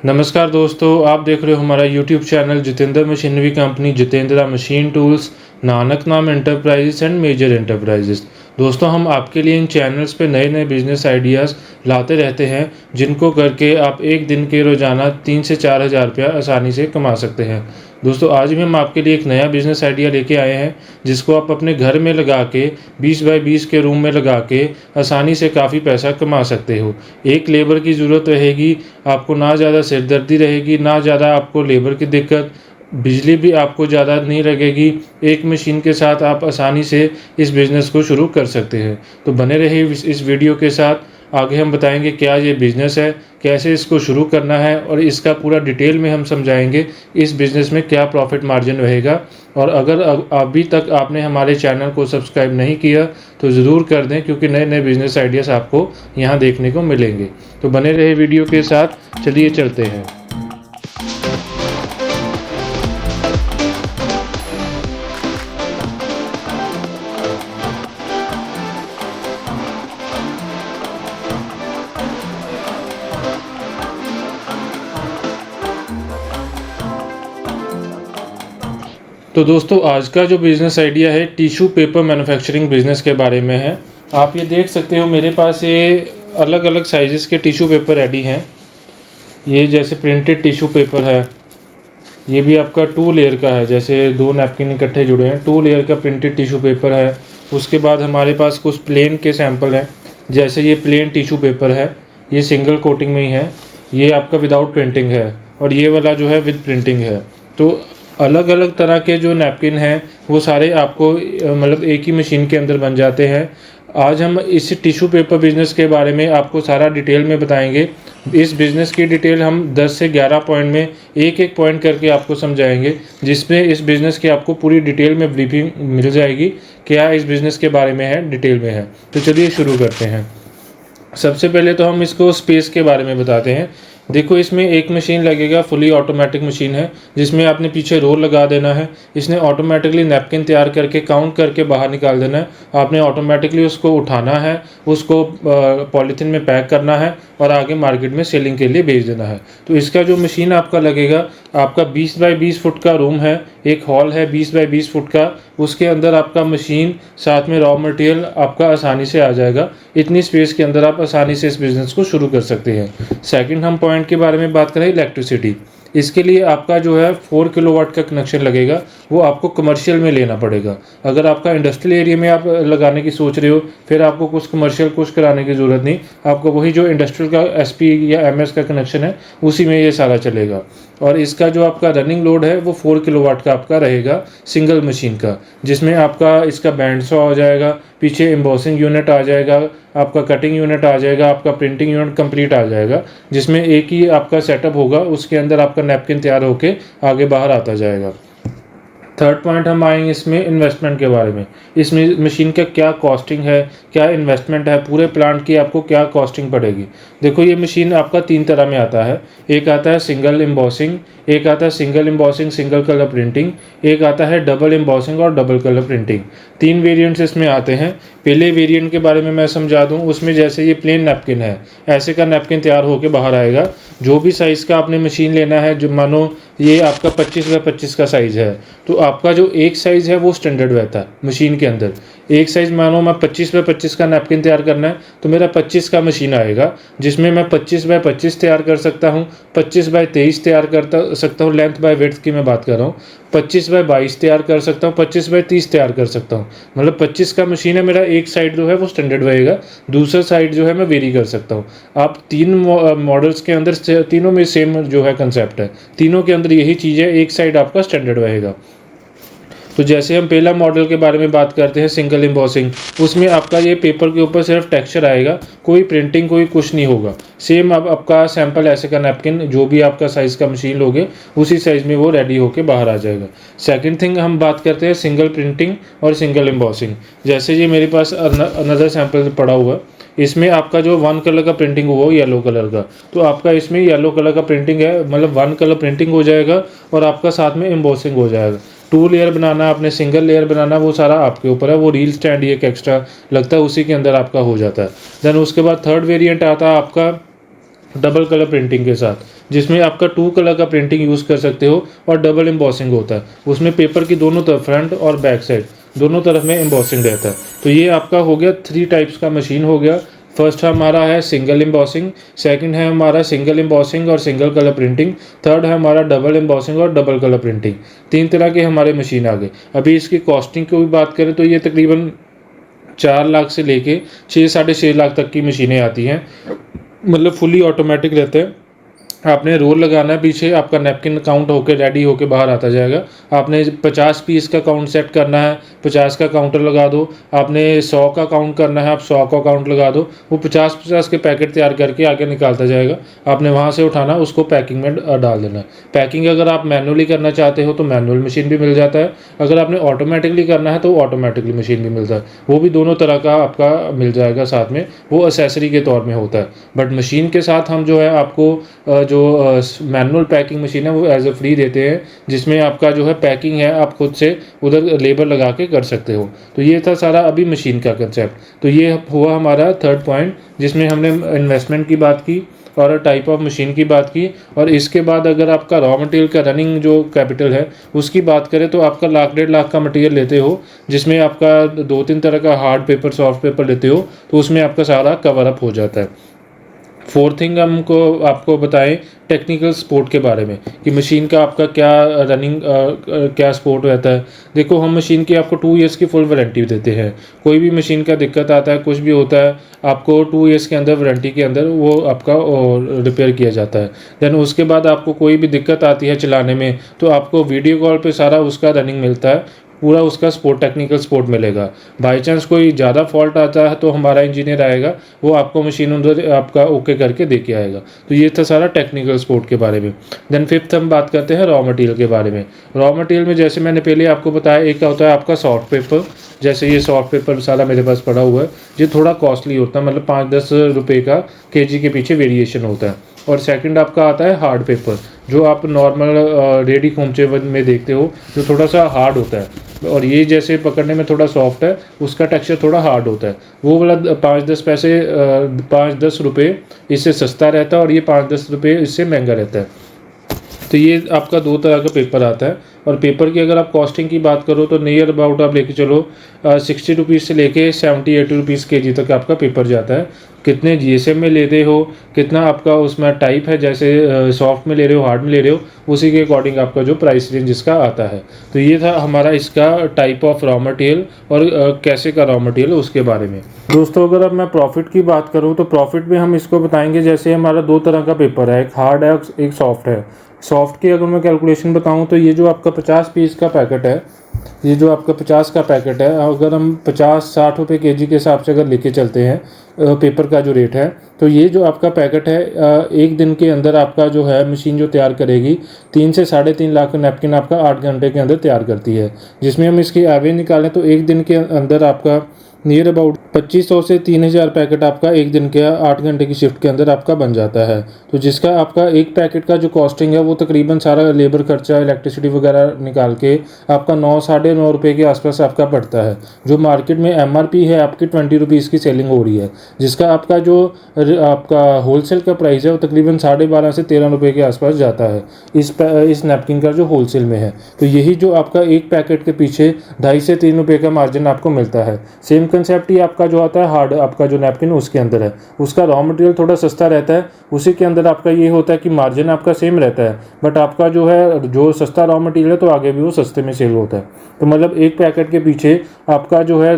नमस्कार दोस्तों, आप देख रहे हो हमारा YouTube channel Jitendra machinery company, Jitendra machine tools, Nanak नाम एंटरप्राइजेस एंड मेजर एंटरप्राइजेस। दोस्तों, हम आपके लिए इन चैनल्स पे नए नए बिजनेस आइडियाज़ लाते रहते हैं, जिनको करके आप एक दिन के रोज़ाना 3 से 4 हज़ार रुपया आसानी से कमा सकते हैं। दोस्तों, आज भी हम आपके लिए एक नया बिज़नेस आइडिया लेके आए हैं, जिसको आप अपने घर में लगा के 20 बाई 20 के रूम में लगा के आसानी से काफ़ी पैसा कमा सकते हो। एक लेबर की ज़रूरत रहेगी, आपको ना ज़्यादा सिरदर्दी रहेगी, ना ज़्यादा आपको लेबर की दिक्कत, बिजली भी आपको ज़्यादा नहीं लगेगी। एक मशीन के साथ आप आसानी से इस बिज़नेस को शुरू कर सकते हैं। तो बने रहिए इस वीडियो के साथ। आगे हम बताएंगे क्या ये बिज़नेस है, कैसे इसको शुरू करना है, और इसका पूरा डिटेल में हम समझाएंगे इस बिज़नेस में क्या प्रॉफिट मार्जिन रहेगा। और अगर अभी तक आपने हमारे चैनल को सब्सक्राइब नहीं किया तो ज़रूर कर दें, क्योंकि नए नए बिज़नेस आइडियाज़ आपको यहाँ देखने को मिलेंगे। तो बने रहे वीडियो के साथ, चलिए चलते हैं। तो दोस्तों, आज का जो बिज़नेस आइडिया है टिश्यू पेपर मैन्युफैक्चरिंग बिज़नेस के बारे में है। आप ये देख सकते हो, मेरे पास ये अलग अलग साइज़ेस के टिश्यू पेपर रेडी हैं। ये जैसे प्रिंटेड टिश्यू पेपर है, ये भी आपका 2 लेयर का है, जैसे 2 नैपकिन इकट्ठे जुड़े हैं, 2 लेयर का प्रिंटेड टिश्यू पेपर है। उसके बाद हमारे पास कुछ प्लेन के सैंपल हैं, जैसे ये प्लेन टिश्यू पेपर है, ये सिंगल कोटिंग में ही है। ये आपका विदाउट प्रिंटिंग है, और ये वाला जो है विद प्रिंटिंग है। तो अलग अलग तरह के जो नैपकिन हैं वो सारे आपको मतलब एक ही मशीन के अंदर बन जाते हैं। आज हम इस टिश्यू पेपर बिज़नेस के बारे में आपको सारा डिटेल में बताएंगे। इस बिज़नेस की डिटेल हम 10 से 11 पॉइंट में एक एक पॉइंट करके आपको समझाएंगे, जिसमें इस बिज़नेस की आपको पूरी डिटेल में ब्रीफिंग मिल जाएगी, क्या इस बिज़नेस के बारे में है, डिटेल में है। तो चलिए शुरू करते हैं। सबसे पहले तो हम इसको स्पेस के बारे में बताते हैं। देखो, इसमें एक मशीन लगेगा, फुली ऑटोमेटिक मशीन है, जिसमें आपने पीछे रोल लगा देना है। इसने ऑटोमेटिकली नैपकिन तैयार करके काउंट करके बाहर निकाल देना है। आपने ऑटोमेटिकली उसको उठाना है, उसको पॉलीथीन में पैक करना है और आगे मार्केट में सेलिंग के लिए भेज देना है। तो इसका जो मशीन आपका लगेगा, आपका 20 बाई 20 फुट का रूम है, एक हॉल है 20 बाई 20 फुट का, उसके अंदर आपका मशीन साथ में रॉ मटेरियल आपका आसानी से आ जाएगा। इतनी स्पेस के अंदर आप आसानी से इस बिज़नेस को शुरू कर सकते हैं। सेकंड हम पॉइंट के बारे में बात करें, इलेक्ट्रिसिटी। इसके लिए आपका जो है 4 किलोवाट का कनेक्शन लगेगा, वो आपको कमर्शियल में लेना पड़ेगा। अगर आपका इंडस्ट्रियल एरिया में आप लगाने की सोच रहे हो, फिर आपको कुछ कमर्शियल कुछ कराने की ज़रूरत नहीं, आपको वही जो इंडस्ट्रियल का एसपी या एमएस का कनेक्शन है उसी में ये सारा चलेगा। और इसका जो आपका रनिंग लोड है वो 4 किलोवाट का आपका रहेगा, सिंगल मशीन का, जिसमें आपका इसका बैंड सॉ हो जाएगा, पीछे एम्बॉसिंग यूनिट आ जाएगा, आपका कटिंग यूनिट आ जाएगा, आपका प्रिंटिंग यूनिट कंप्लीट आ जाएगा, जिसमें एक ही आपका सेटअप होगा, उसके अंदर आपका नैपकिन तैयार होके आगे बाहर आता जाएगा। थर्ड पॉइंट हम आएंगे इसमें इन्वेस्टमेंट के बारे में। इस मशीन का क्या कॉस्टिंग है, क्या इन्वेस्टमेंट है, पूरे प्लांट की आपको क्या कॉस्टिंग पड़ेगी। देखो, ये मशीन आपका 3 तरह में आता है। एक आता है सिंगल एम्बॉसिंग, एक आता है single embossing single colour printing, एक आता है डबल एम्बॉसिंग और डबल कलर प्रिंटिंग। 3 वेरिएंट्स इसमें आते हैं। पहले वेरिएंट के बारे में मैं समझा दूं। उसमें जैसे ये प्लेन नैपकिन है, ऐसे का नैपकिन तैयार होकर बाहर आएगा। जो भी साइज़ का आपने मशीन लेना है, जो मानो ये आपका 25 बाई 25 का साइज़ है, तो आपका जो एक साइज़ है वो स्टैंडर्ड रहता है मशीन के अंदर। एक साइज़ मानो मैं 25 बाई 25 का नैपकिन तैयार करना है, तो मेरा 25 का मशीन आएगा, जिसमें मैं 25 बाई 25 तैयार कर सकता हूँ, 25 बाई 23 तैयार कर सकता हूँ, लेंथ बाय विड्थ की मैं बात कर रहा हूँ, 25 बाई 22 तैयार कर सकता हूँ, 25 बाई 30 तैयार कर सकता हूँ। मतलब 25 का मशीन है मेरा, एक साइड जो है वो स्टैंडर्ड रहेगा, दूसरा साइड जो है मैं वेरी कर सकता हूँ। आप 3 मॉडल्स के अंदर, तीनों में सेम जो है कंसेप्ट है, तीनों के अंदर यही चीज़ है, एक साइड आपका स्टैंडर्ड रहेगा। तो जैसे हम पहला मॉडल के बारे में बात करते हैं, सिंगल एम्बॉसिंग, उसमें आपका ये पेपर के ऊपर सिर्फ टेक्सचर आएगा, कोई प्रिंटिंग कोई कुछ नहीं होगा। सेम अब आपका सैंपल ऐसे का नैपकिन, जो भी आपका साइज़ का मशीन लोगे उसी साइज़ में वो रेडी होके बाहर आ जाएगा। सेकंड थिंग हम बात करते हैं सिंगल प्रिंटिंग और सिंगल एम्बॉसिंग। जैसे ये मेरे पास अनदर सैंपल पड़ा हुआ है, इसमें आपका जो 1 कलर का प्रिंटिंग हुआ येलो कलर का, तो आपका इसमें येलो कलर का प्रिंटिंग है, मतलब 1 कलर प्रिंटिंग हो जाएगा और आपका साथ में एम्बॉसिंग हो जाएगा। 2 लेयर बनाना, आपने सिंगल लेयर बनाना, वो सारा आपके ऊपर है। वो रील स्टैंड एक एक्स्ट्रा लगता है, उसी के अंदर आपका हो जाता है। देन उसके बाद थर्ड वेरिएंट आता है आपका डबल कलर प्रिंटिंग के साथ। जिसमें आपका 2 कलर का प्रिंटिंग यूज़ कर सकते हो और डबल एम्बॉसिंग होता है। उसमें पेपर की दोनों तरफ, फ्रंट और बैक साइड दोनों तरफ में एम्बॉसिंग रहता है। तो ये आपका हो गया 3 टाइप्स का मशीन हो गया। फर्स्ट हमारा है सिंगल एम्बॉसिंग, सेकंड है हमारा सिंगल एम्बॉसिंग और सिंगल कलर प्रिंटिंग, थर्ड है हमारा डबल एम्बॉसिंग और डबल कलर प्रिंटिंग। 3 तरह के हमारे मशीन आ गए। अभी इसकी कॉस्टिंग की भी बात करें तो ये तकरीबन 4 लाख से लेके 6 साढ़े 6 लाख तक की मशीनें आती हैं। मतलब फुली ऑटोमेटिक रहते हैं। आपने रोल लगाना है, पीछे आपका नैपकिन काउंट होकर रेडी होकर बाहर आता जाएगा। आपने 50 पीस का काउंट सेट करना है, 50 का काउंटर लगा दो। आपने 100 का काउंट करना है, आप 100 का काउंट लगा दो। वो 50-50 के पैकेट तैयार करके आगे निकालता जाएगा। आपने वहाँ से उठाना, उसको पैकिंग में डाल देना है। पैकिंग अगर आप मैनुअली करना चाहते हो तो मैनुअल मशीन भी मिल जाता है। अगर आपने ऑटोमेटिकली करना है तो ऑटोमेटिकली मशीन भी मिलता है। वो भी दोनों तरह का आपका मिल जाएगा साथ में, वो एसेसरी के तौर में होता है। बट मशीन के साथ हम जो है आपको जो मैनुअल पैकिंग मशीन है वो एज ए फ्री देते हैं, जिसमें आपका जो है पैकिंग है आप खुद से उधर लेबर लगा के कर सकते हो। तो ये था सारा अभी मशीन का कंसेप्ट। तो ये हुआ हमारा थर्ड पॉइंट, जिसमें हमने इन्वेस्टमेंट की बात की और टाइप ऑफ मशीन की बात की। और इसके बाद अगर आपका रॉ मटेरियल का रनिंग जो कैपिटल है उसकी बात करें तो आपका 1,00,000-1,50,000 का मटेरियल लेते हो, जिसमें आपका 2-3 तरह का हार्ड पेपर, सॉफ्ट पेपर लेते हो, तो उसमें आपका सारा कवर अप हो जाता है। फोर्थ थिंग हमको आपको बताएं टेक्निकल सपोर्ट के बारे में कि मशीन का आपका क्या रनिंग क्या सपोर्ट रहता है। देखो, हम मशीन की आपको 2 ईयर्स की फुल वारंटी देते हैं। कोई भी मशीन का दिक्कत आता है, कुछ भी होता है, आपको 2 ईयर्स के अंदर वारंटी के अंदर वो आपका रिपेयर किया जाता है। देन उसके बाद आपको कोई भी दिक्कत आती है चलाने में तो आपको वीडियो कॉल पे सारा उसका रनिंग मिलता है, पूरा उसका सपोर्ट, टेक्निकल सपोर्ट मिलेगा। बाई चांस कोई ज़्यादा फॉल्ट आता है तो हमारा इंजीनियर आएगा, वो आपको मशीन उधर आपका ओके करके दे के आएगा। तो ये था सारा टेक्निकल सपोर्ट के बारे में। देन फिफ्थ हम बात करते हैं रॉ मटेरियल के बारे में। रॉ मटेरियल में जैसे मैंने पहले आपको बताया, एक का होता है आपका सॉफ्ट पेपर। जैसे ये सॉफ्ट पेपर सारा मेरे पास पड़ा हुआ है, ये थोड़ा कॉस्टली होता है, मतलब 5-10 रुपये का केजी के पीछे वेरिएशन होता है। और सेकंड आपका आता है हार्ड पेपर, जो आप नॉर्मल रेडी खोमचे में देखते हो, जो थोड़ा सा हार्ड होता है। और ये जैसे पकड़ने में थोड़ा सॉफ्ट है, उसका टेक्सचर थोड़ा हार्ड होता है। वो वाला 5-10 पैसे 5-10 रुपये इससे सस्ता रहता है और ये 5-10 रुपये इससे महंगा रहता है। तो ये आपका 2 तरह का पेपर आता है। और पेपर की अगर आप कॉस्टिंग की बात करो तो नियर अबाउट आप लेके चलो 60 रुपीज़ से लेके 70-80 रुपीज़ केजी तक आपका पेपर जाता है। कितने जीएसएम में लेते हो, कितना आपका उसमें टाइप है, जैसे सॉफ्ट में ले रहे हो, हार्ड में ले रहे हो, उसी के अकॉर्डिंग आपका जो प्राइस रेंज इसका आता है। तो ये था हमारा इसका टाइप ऑफ रॉ मटेरियल और कैसे का रॉ मटेरियल उसके बारे में। दोस्तों, अगर अब मैं प्रॉफिट की बात करूँ तो प्रॉफिट में हम इसको बताएंगे, जैसे हमारा 2 तरह का पेपर है, एक हार्ड है, एक सॉफ्ट है। सॉफ्ट की अगर मैं कैलकुलेशन बताऊं तो ये जो आपका 50 पीस का पैकेट है, ये जो आपका 50 का पैकेट है, अगर हम 50-60 रुपये केजी के हिसाब से अगर लेके चलते हैं पेपर का जो रेट है, तो ये जो आपका पैकेट है एक दिन के अंदर आपका जो है मशीन जो तैयार करेगी 3 से 3.5 लाख नैपकिन आपका 8 घंटे के अंदर तैयार करती है। जिसमें हम इसकी एवरेज निकालें तो एक दिन के अंदर आपका नियर अबाउट 2500 से 3000 पैकेट आपका एक दिन के 8 घंटे की शिफ्ट के अंदर आपका बन जाता है। तो जिसका आपका एक पैकेट का जो कॉस्टिंग है वो तकरीबन सारा लेबर खर्चा, इलेक्ट्रिसिटी वगैरह निकाल के आपका 9-9.5 रुपये के आसपास आपका पड़ता है। जो मार्केट में एमआरपी है आपकी 20 रुपीज़ की सेलिंग हो रही है, जिसका आपका जो आपका होलसेल का प्राइस है वो तकरीबन 12.5 से 13 रुपये के आसपास जाता है इस नैपकिन का जो होलसेल में है। तो यही जो आपका एक पैकेट के पीछे 2.5 से 3 रुपये का मार्जिन आपको मिलता है। सेम कंसेप्ट ही आपका जो आता है हार्ड आपका जो नैपकिन उसके अंदर है, उसका रॉ मटेरियल थोड़ा सस्ता रहता है, उसी के अंदर आपका ये होता है कि मार्जिन आपका सेम रहता है, बट आपका जो है जो सस्ता रॉ मटेरियल है तो आगे भी वो सस्ते में सेल होता है। तो मतलब एक पैकेट के पीछे आपका जो है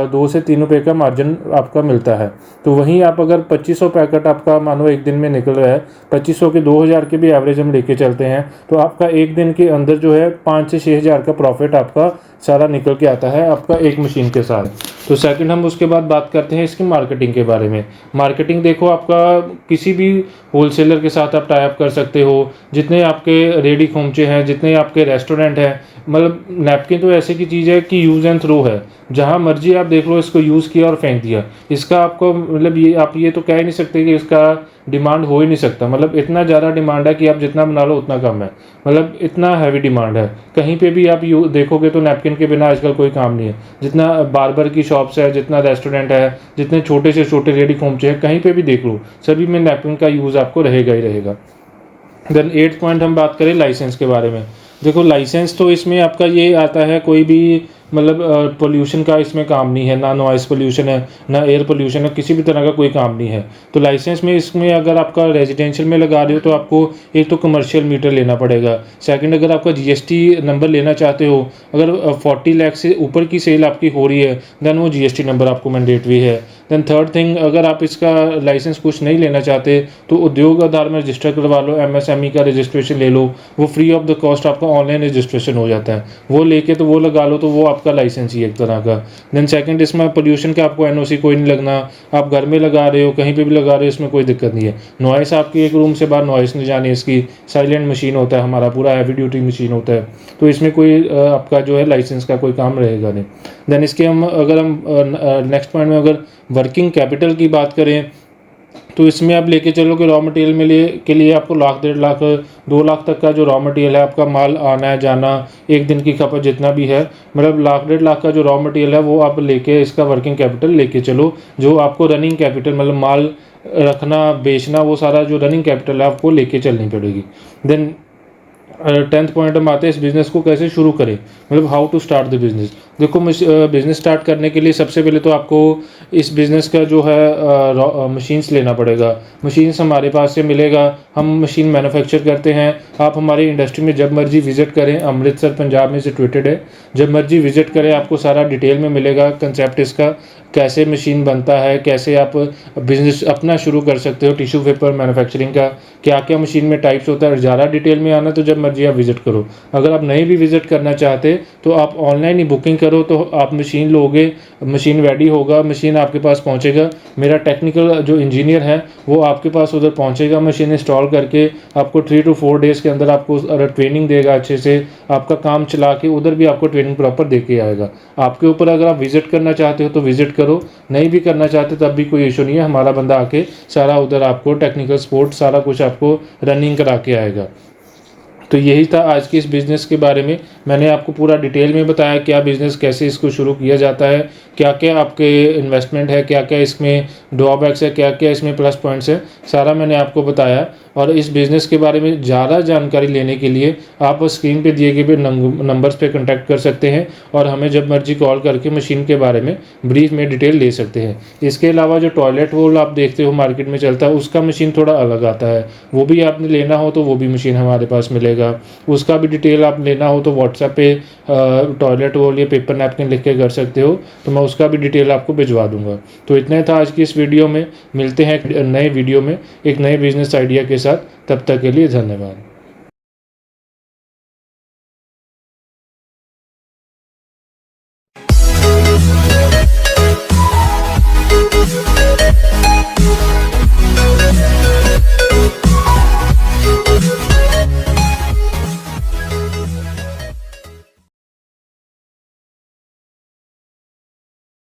2 से 3 रुपये का मार्जिन आपका मिलता है। तो वहीं आप अगर 2500 पैकेट आपका मानो एक दिन में निकल रहा है, 2500 के 2000 के भी एवरेज हम लेके चलते हैं, तो आपका एक दिन के अंदर जो है 5 से 6000 का प्रॉफिट आपका सारा निकल के आता है आपका एक मशीन के साथ। तो सेकंड हम उसके बाद बात करते हैं इसकी मार्केटिंग के बारे में। मार्केटिंग देखो, आपका किसी भी होलसेलर के साथ आप टाई अप कर सकते हो। जितने आपके रेडी खोमचे हैं, जितने आपके रेस्टोरेंट हैं, मतलब नैपकिन तो ऐसे की चीज़ है कि यूज़ एंड थ्रो है, जहाँ मर्जी आप देख लो इसको यूज़ किया और फेंक दिया। इसका आपको मतलब ये आप ये तो कह ही नहीं सकते कि इसका डिमांड हो ही नहीं सकता। मतलब इतना ज़्यादा डिमांड है कि आप जितना बना लो उतना कम है, मतलब इतना हैवी डिमांड है। कहीं पे भी आप देखोगे तो नैपकिन के बिना आजकल कोई काम नहीं है। जितना बार्बर की शॉप्स है, जितना रेस्टोरेंट है, जितने छोटे से छोटे रेडी खोमचे हैं, कहीं पे भी देख लो, सभी में नैपकिन का यूज़ आपको रहेगा ही रहेगा। देन 8th पॉइंट हम बात करें लाइसेंस के बारे में। देखो लाइसेंस तो इसमें आपका ये आता है, कोई भी मतलब पोल्यूशन का इसमें काम नहीं है, ना नॉइस पोल्यूशन है, ना एयर पोल्यूशन है, किसी भी तरह का कोई काम नहीं है। तो लाइसेंस में इसमें अगर आपका रेजिडेंशियल में लगा रहे हो तो आपको एक तो कमर्शियल मीटर लेना पड़ेगा। सेकंड, अगर आपका जीएसटी नंबर लेना चाहते हो, अगर 40 लाख से ऊपर की सेल आपकी हो रही है देन वो जीएसटी नंबर आपको मैंडेटरी है। देन थर्ड थिंग, अगर आप इसका लाइसेंस कुछ नहीं लेना चाहते तो उद्योग आधार में रजिस्टर करवा लो, एमएसएमई का रजिस्ट्रेशन ले लो, वो फ्री ऑफ द कॉस्ट आपका ऑनलाइन रजिस्ट्रेशन हो जाता है, वो लेके तो वो लगा लो, तो वो आपका लाइसेंस ही एक तरह का। देन सेकंड, इसमें पोल्यूशन का आपको एनओसी कोई नहीं लगना, आप घर में लगा रहे हो, कहीं पे भी लगा रहे हो, इसमें कोई दिक्कत नहीं है। नॉइस आपकी एक रूम से बाहर नॉइस नहीं जानी, इसकी साइलेंट मशीन होता है, हमारा पूरा हैवी ड्यूटी मशीन होता है, तो इसमें कोई आपका जो है लाइसेंस का कोई काम रहेगा नहीं। देन इसके हम अगर हम नेक्स्ट पॉइंट में अगर वर्किंग कैपिटल की बात करें तो इसमें आप लेके चलो कि रॉ मटेरियल में के लिए आपको लाख 1.5 लाख 2 लाख तक का जो रॉ मटेरियल है, आपका माल आना है जाना, एक दिन की खपत जितना भी है, मतलब लाख 1.5 लाख का जो रॉ मटेरियल है वो आप लेके इसका वर्किंग कैपिटल लेके चलो। जो आपको रनिंग कैपिटल मतलब माल रखना बेचना वो सारा जो रनिंग कैपिटल है आपको लेके चलनी पड़ेगी। देन 10th पॉइंट हम आते हैं इस बिज़नेस को कैसे शुरू करें, मतलब how to start the business. देखो बिज़नेस स्टार्ट करने के लिए सबसे पहले तो आपको इस बिज़नेस का जो है मशीन्स लेना पड़ेगा। मशीन्स हमारे पास से मिलेगा, हम मशीन मैन्युफैक्चर करते हैं। आप हमारी इंडस्ट्री में जब मर्जी विज़िट करें, अमृतसर पंजाब में सिचुएटेड है, जब मर्जी विज़िट करें आपको सारा डिटेल में मिलेगा कंसेप्ट इसका, कैसे मशीन बनता है, कैसे आप बिज़नेस अपना शुरू कर सकते हो टिश्यू पेपर मैन्युफैक्चरिंग का, क्या क्या मशीन में टाइप्स होता है। ज़्यादा डिटेल में आना तो जब मर्जी आप विज़िट करो, अगर आप नहीं भी विज़िट करना चाहते तो आप ऑनलाइन ही बुकिंग करो, तो आप मशीन लोगे, मशीन रेडी होगा, मशीन आपके पास पहुंचेगा, मेरा टेक्निकल जो इंजीनियर है वो आपके पास उधर पहुंचेगा, मशीन इंस्टॉल करके आपको 3 to 4 डेज़ के अंदर आपको ट्रेनिंग देगा, अच्छे से आपका काम चला के उधर भी आपको ट्रेनिंग प्रॉपर दे के आएगा। आपके ऊपर, अगर आप विज़िट करना चाहते हो तो विज़िट करो, नहीं भी करना चाहते तब भी कोई इशू नहीं है, हमारा बंदा आके सारा उधर आपको टेक्निकल सपोर्ट सारा कुछ आपको रनिंग करा के आएगा। तो यही था आज के इस बिज़नेस के बारे में, मैंने आपको पूरा डिटेल में बताया क्या बिज़नेस, कैसे इसको शुरू किया जाता है, क्या क्या आपके इन्वेस्टमेंट है, क्या क्या इसमें ड्रॉबैक्स है, क्या क्या इसमें प्लस पॉइंट्स है, सारा मैंने आपको बताया। और इस बिज़नेस के बारे में ज़्यादा जानकारी लेने के लिए आप स्क्रीन पे दिए गए नंबर्स पे कांटेक्ट कर सकते हैं और हमें जब मर्जी कॉल करके मशीन के बारे में ब्रीफ में डिटेल ले सकते हैं। इसके अलावा जो टॉयलेट रोल आप देखते हो मार्केट में चलता है, उसका मशीन थोड़ा अलग आता है, वो भी आपने लेना हो तो वो भी मशीन हमारे पास मिलेगा। उसका भी डिटेल आप लेना हो तो व्हाट्सएप पे टॉयलेट रोल या पेपर नैपकिन लिख के कर सकते हो, तो मैं उसका भी डिटेल आपको भिजवा दूंगा। तो इतना था आज की इस वीडियो में, मिलते हैं एक नए वीडियो में एक नए बिजनेस आइडिया के साथ, तब तक के लिए धन्यवाद।